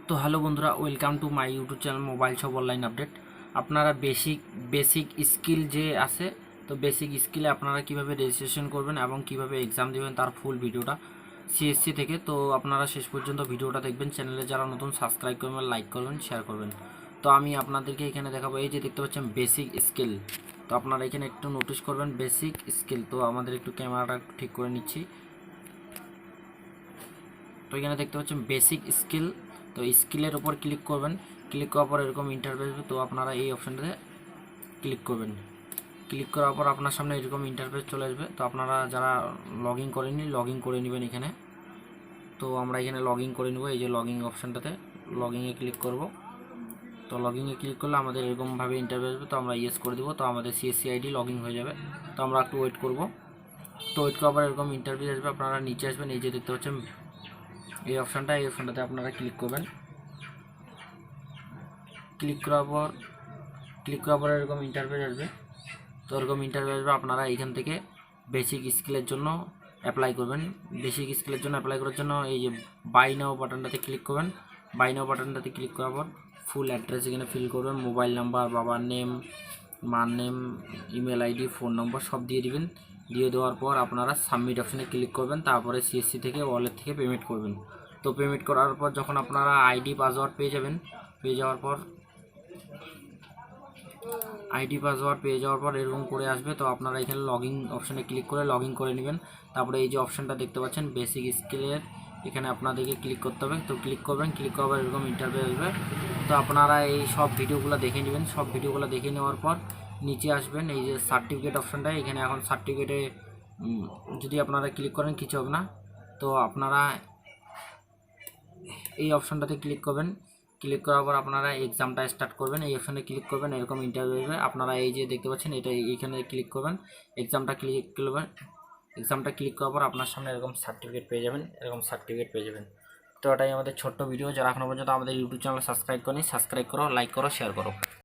তো হ্যালো বন্ধুরা, welcome to my YouTube channel mobile shop online update. আপনারা basic skill যে আছে, তো বেসিক স্কিলে আপনারা কিভাবে রেজিস্ট্রেশন করবেন এবং কিভাবে এক্সাম দেবেন তার ফুল ভিডিওটা সিএসসি থেকে। তো আপনারা শেষ পর্যন্ত ভিডিওটা দেখবেন। চ্যানেলে যারা নতুন সাবস্ক্রাইব করবেন, লাইক করবেন, শেয়ার করবেন। তো আমি আপনাদেরকে এখানে দেখাবো, এই যে দেখতে পাচ্ছেন বেসিক স্কিল। তো আপনারা এখানে একটু নোটিশ করবেন বেসিক স্কিল। তো আমাদের একটু ক্যামেরাটা ঠিক করে নিচ্ছি। তো এখানে দেখতে পাচ্ছেন বেসিক স্কিল। তো স্কিলের ওপর ক্লিক করবেন। ক্লিক করার পর এরকম ইন্টারফেস আসবে। তো আপনারা এই অপশানটাতে ক্লিক করবেন। ক্লিক করার পর আপনার সামনে এরকম ইন্টারফেস চলে আসবে। তো আপনারা যারা লগ ইন করেননি, লগ ইন করে নেবেন এখানে। তো আমরা এখানে লগ ইন করে নেব। এই যে লগ ইন অপশানটাতে লগ ইনে ক্লিক করব। তো লগ ইনে ক্লিক করলে আমাদের এরকমভাবে ইন্টারফেস আসবে। তো আমরা ইয়েস করে দেবো। তো আমাদের সিএসসি আইডি লগ ইন হয়ে যাবে। তো আমরা একটু ওয়েট করব। তো ওয়েট করার পর এরকম ইন্টারফেস আসবে। আপনারা নিচে আসবেন, এই যে দেখতে পাচ্ছেন এই অপশানটাতে আপনারা ক্লিক করবেন। ক্লিক করার পর এরকম ইন্টারফেস আসবে। তো এরকম ইন্টারফেস আসবে। আপনারা এইখান থেকে বেসিক স্কিলের জন্য অ্যাপ্লাই করবেন। বেসিক স্কিলের জন্য অ্যাপ্লাই করার জন্য এই যে বাই নাও বাটনটাতে ক্লিক করবেন। বাই নাও বাটনটাতে ক্লিক করার পর ফুল অ্যাড্রেস এখানে ফিল করবেন। মোবাইল নাম্বার, বাবার নেম, মার নেম, ইমেল আইডি, ফোন নম্বর সব দিয়ে দিবেন। দিয়ে দেওয়ার পর আপনারা সাবমিট অপশানে ক্লিক করবেন। তারপরে সিএসসি থেকে ওয়ালেট থেকে পেমেন্ট করবেন। তো পেমেন্ট করার পর যখন আপনারা আইডি পাসওয়ার্ড পেয়ে যাবেন, পেয়ে যাওয়ার পর এরকম করে আসবে। তো আপনারা এখানে লগ ইন অপশানে ক্লিক করে লগ ইন করে নেবেন। তারপরে এই যে অপশানটা দেখতে পাচ্ছেন বেসিক স্কিলের, এখানে আপনাদেরকে ক্লিক করতে হবে। তো ক্লিক করবেন। ক্লিক করার এরকম ইন্টারভিউ আসবে। তো আপনারা এই সব ভিডিওগুলো দেখে নেবেন। সব ভিডিওগুলো দেখে নেওয়ার পর নিচে আসবেন, এই যে সার্টিফিকেট অপশানটা, এখানে এখন সার্টিফিকেটে যদি আপনারা ক্লিক করেন কিছু হবে না। তো আপনারা এই অপশানটাতে ক্লিক করবেন। ক্লিক করার পর আপনারা এক্সামটা স্টার্ট করবেন। এই অপশানে ক্লিক করবেন, এরকম ইন্টারভিউ আসবে। আপনারা এই যে দেখতে পাচ্ছেন এটা, এইখানে ক্লিক করবেন। এক্সামটা ক্লিক করার পর আপনার সামনে এরকম সার্টিফিকেট পেয়ে যাবেন। তো এটাই আমাদের ছোট্ট ভিডিও। যারা এখনো পর্যন্ত আমাদের ইউটিউব চ্যানেল সাবস্ক্রাইব করেনি, সাবস্ক্রাইব করো, লাইক করো, শেয়ার করো।